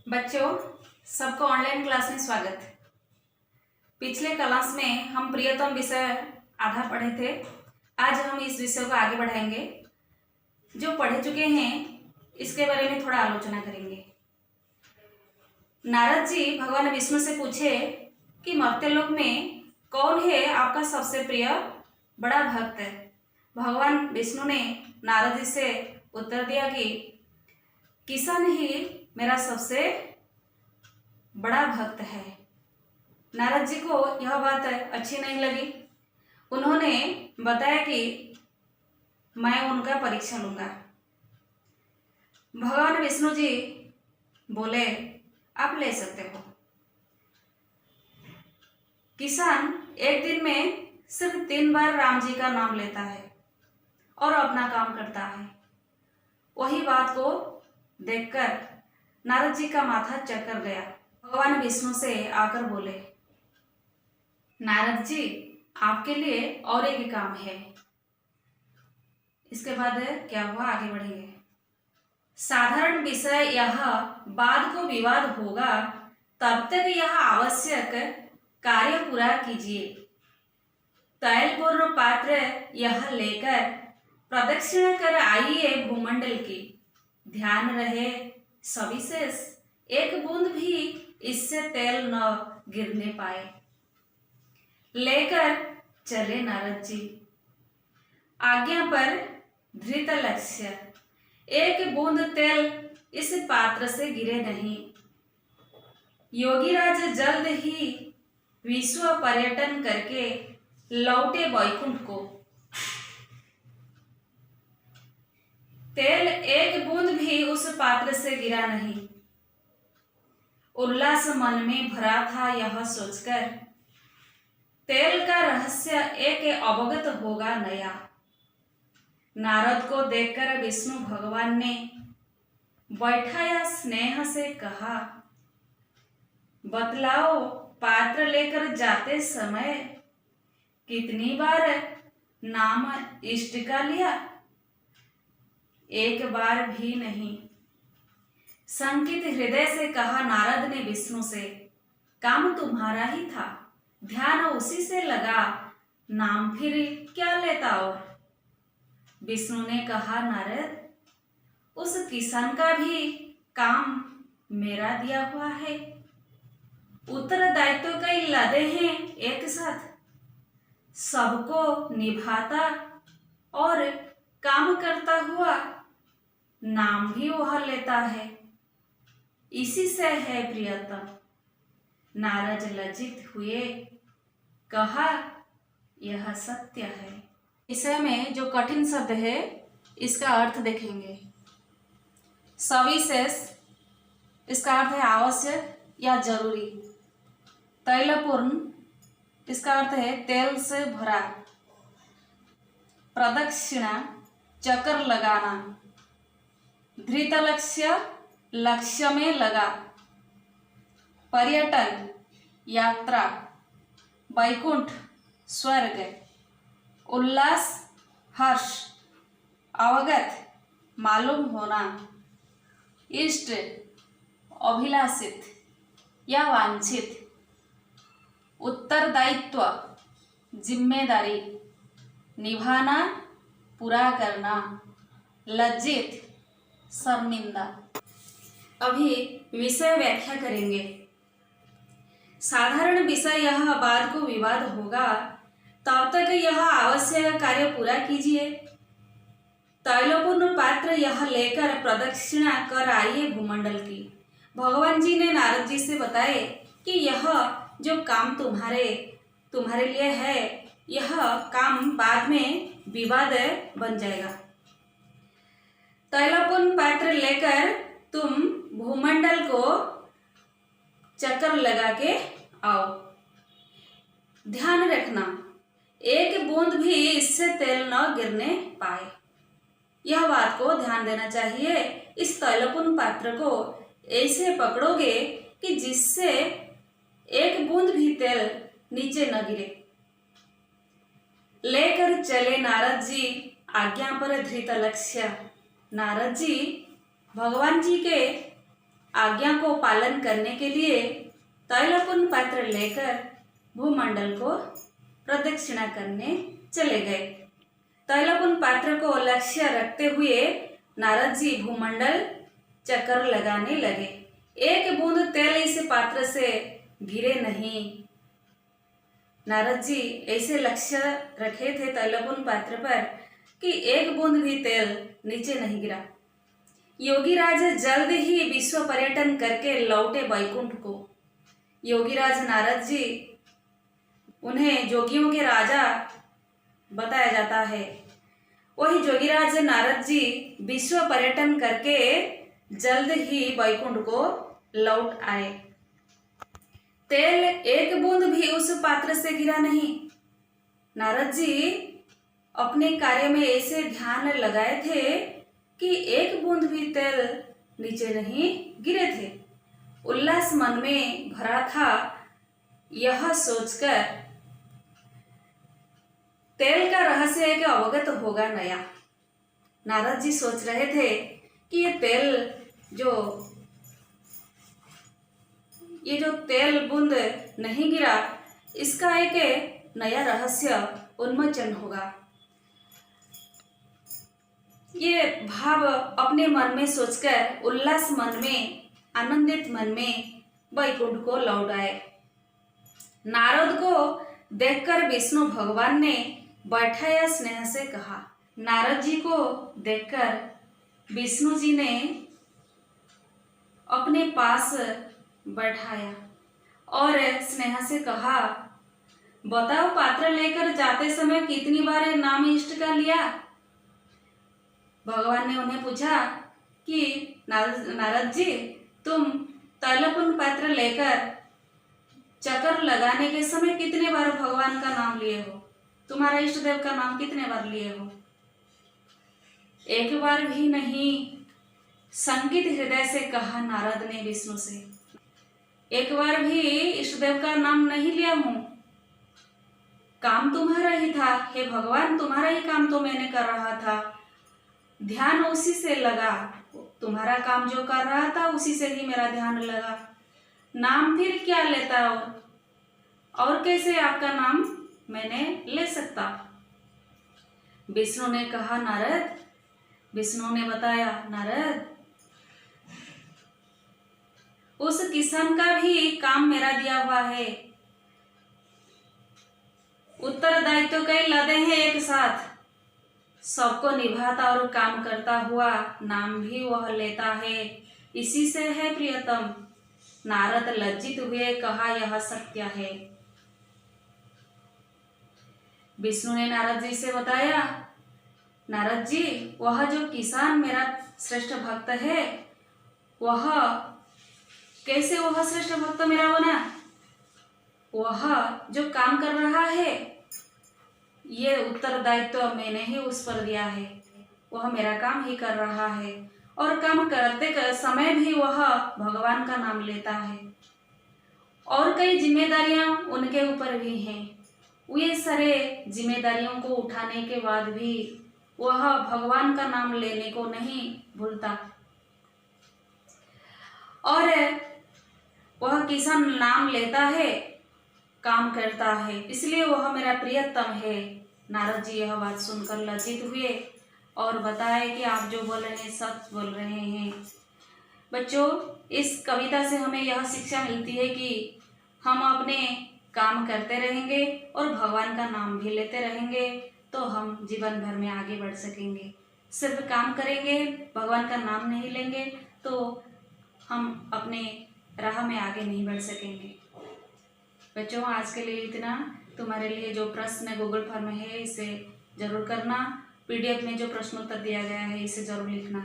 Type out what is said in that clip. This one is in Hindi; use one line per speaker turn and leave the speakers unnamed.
बच्चों, सबको ऑनलाइन क्लास में स्वागत। पिछले क्लास में हम प्रियतम विषय आधा पढ़े थे। आज हम इस विषय को आगे बढ़ाएंगे। जो पढ़ चुके हैं इसके बारे में थोड़ा आलोचना करेंगे। नारद जी भगवान विष्णु से पूछे कि मर्त्यलोक में कौन है आपका सबसे प्रिय बड़ा भक्त है। भगवान विष्णु ने नारद जी से उत्तर दिया कि किसान ही मेरा सबसे बड़ा भक्त है। नारद जी को यह बात अच्छी नहीं लगी। उन्होंने बताया कि मैं उनका परीक्षा लूंगा। भगवान विष्णु जी बोले, आप ले सकते हो। किसान एक दिन में सिर्फ 3 बार राम जी का नाम लेता है और अपना काम करता है। वही बात को देखकर नारद जी का माथा चक्कर गया। भगवान विष्णु से आकर बोले, नारद जी आपके लिए और एक काम है। इसके बाद क्या हुआ, आगे बढ़ेंगे। साधारण विषय यह बाद को विवाद होगा, तब तक यह आवश्यक कार्य पूरा कीजिए। तैलपूर्ण पात्र यह लेकर प्रदक्षिणा कर आइए भूमंडल की। ध्यान रहे सविशेष एक बूंद भी इससे तेल न गिरने पाए। लेकर चले नारद जी। आज्ञा पर धृत लक्ष्य एक बूंद तेल इस पात्र से गिरे नहीं। योगीराज जल्द ही विश्व पर्यटन करके लौटे वैकुंठ को। तेल एक बूंद भी उस पात्र से गिरा नहीं। उल्लास मन में भरा था यह सोचकर, तेल का रहस्य एक अवगत होगा नया। नारद को देखकर विष्णु भगवान ने बैठाया स्नेह से कहा, बतलाओ पात्र लेकर जाते समय कितनी बार नाम इष्ट का लिया। एक बार भी नहीं। संकित हृदय से कहा नारद ने विष्णु से, काम तुम्हारा ही था, ध्यान उसी से लगा, नाम फिर क्या लेता और। विष्णु ने कहा, नारद उस किसान का भी काम मेरा दिया हुआ है। उत्तरदायित्व कई लदे हैं एक साथ, सबको निभाता और काम करता हुआ नाम भी वह लेता है। इसी से है प्रियतम। नारद लज्जित हुए, कहा यह सत्य है। विषय में जो कठिन शब्द है इसका अर्थ देखेंगे। सविशेष इसका अर्थ है आवश्यक या जरूरी। तैलपूर्ण इसका अर्थ है तेल से भरा। प्रदक्षिणा चक्कर लगाना। धृत लक्ष्य लक्ष्य में लगा। पर्यटन यात्रा। वैकुंठ स्वर्ग। उल्लास हर्ष। अवगत मालूम होना। इष्ट अभिलाषित या वांछित। उत्तरदायित्व जिम्मेदारी। निभाना पूरा करना। लज्जित शर्मिंदा। अभी विषय व्याख्या करेंगे। साधारण विषय यह बाद को विवाद होगा, तब तक यह आवश्यक कार्य पूरा कीजिए। तैलपूर्ण पात्र यह लेकर प्रदक्षिणा कर आइए भूमंडल की। भगवान जी ने नारद जी से बताए कि यह जो काम तुम्हारे लिए है, यह काम बाद में विवाद बन जाएगा। तैलपूर्ण पात्र लेकर तुम भूमंडल को चक्कर लगा के आओ। ध्यान रखना एक बूंद भी इससे तेल न गिरने पाए। यह बात को ध्यान देना चाहिए। इस तैलपूर्ण पात्र को ऐसे पकड़ोगे कि जिससे एक बूंद भी तेल नीचे न गिरे। लेकर चले नारद जी आज्ञा पर धृत लक्ष्य। नारद जी भगवान जी के आज्ञा को पालन करने के लिए तैलपुन पात्र लेकर भूमंडल को प्रदक्षिणा करने चले गए। तैलपुन पात्र को लक्ष्य रखते हुए नारद जी भूमंडल चक्कर लगाने लगे। एक बूंद तेल इस पात्र से गिरे नहीं। नारद जी ऐसे लक्ष्य रखे थे तैलपुन पात्र पर कि एक बूंद भी तेल नीचे नहीं गिरा। योगीराज जल्द ही विश्व पर्यटन करके लौटे वैकुंठ को। योगीराज नारद जी, उन्हें जोगियों के राजा बताया जाता है। वही जोगीराज नारद जी विश्व पर्यटन करके जल्द ही वैकुंठ को लौट आए। तेल एक बूंद भी उस पात्र से गिरा नहीं। नारद जी अपने कार्य में ऐसे ध्यान लगाए थे कि एक बूंद भी तेल नीचे नहीं गिरे थे। उल्लास मन में भरा था। यह सोचकर तेल का रहस्य एक अवगत होगा नया। नारद जी सोच रहे थे कि ये जो तेल बूंद नहीं गिरा, इसका एक नया रहस्य उन्मोचन होगा। ये भाव अपने मन में सोचकर उल्लास मन में, आनंदित मन में वैकुंठ को लौट आए। नारद को देखकर विष्णु भगवान ने बैठाया स्नेह से कहा। नारद जी को देखकर विष्णु जी ने अपने पास बैठाया और स्नेह से कहा, बताओ पात्र लेकर जाते समय कितनी बार नाम इष्ट का लिया। भगवान ने उन्हें पूछा कि नारद जी, तुम तैलपुन पात्र लेकर चक्कर लगाने के समय कितने बार भगवान का नाम लिए हो? तुम्हारा इष्ट देव का नाम कितने बार लिए हो? एक बार भी नहीं, संकित हृदय से कहा नारद ने विष्णु से। एक बार भी इष्ट देव का नाम नहीं लिया हूं। काम तुम्हारा ही था हे भगवान, तुम्हारा ही काम तो मैंने कर रहा था। ध्यान उसी से लगा। तुम्हारा काम जो कर रहा था उसी से ही मेरा ध्यान लगा। नाम फिर क्या लेता और कैसे आपका नाम मैंने ले सकता? विष्णु ने कहा नारद, विष्णु ने बताया नारद, उस किसान का भी काम मेरा दिया हुआ है। उत्तरदायित्व कई लदे हैं एक साथ, सबको निभाता और काम करता हुआ नाम भी वह लेता है। इसी से है प्रियतम। नारद लज्जित हुए कहा, यह सत्य है। विष्णु ने नारद जी से बताया, नारद जी, वह जो किसान मेरा श्रेष्ठ भक्त है, वह कैसे वह श्रेष्ठ भक्त मेरा बना? वह जो काम कर रहा है, ये उत्तरदायित्व मैंने ही उस पर दिया है। वह मेरा काम ही कर रहा है और काम करते समय भी वह भगवान का नाम लेता है। और कई जिम्मेदारियां उनके ऊपर भी हैं। ये सारे जिम्मेदारियों को उठाने के बाद भी वह भगवान का नाम लेने को नहीं भूलता। और वह किसान नाम लेता है, काम करता है, इसलिए वह मेरा प्रियतम है। नारद जी यह बात सुनकर लज्जित हुए और बताए कि आप जो बोल रहे हैं सच बोल रहे हैं। बच्चों, इस कविता से हमें यह शिक्षा मिलती है कि हम अपने काम करते रहेंगे और भगवान का नाम भी लेते रहेंगे तो हम जीवन भर में आगे बढ़ सकेंगे। सिर्फ काम करेंगे, भगवान का नाम नहीं लेंगे तो हम अपने राह में आगे नहीं बढ़ सकेंगे। बच्चों, आज के लिए इतना। तुम्हारे लिए जो प्रश्न गूगल फॉर्म है इसे जरूर करना। पीडीएफ में जो प्रश्नोत्तर दिया गया है इसे जरूर लिखना।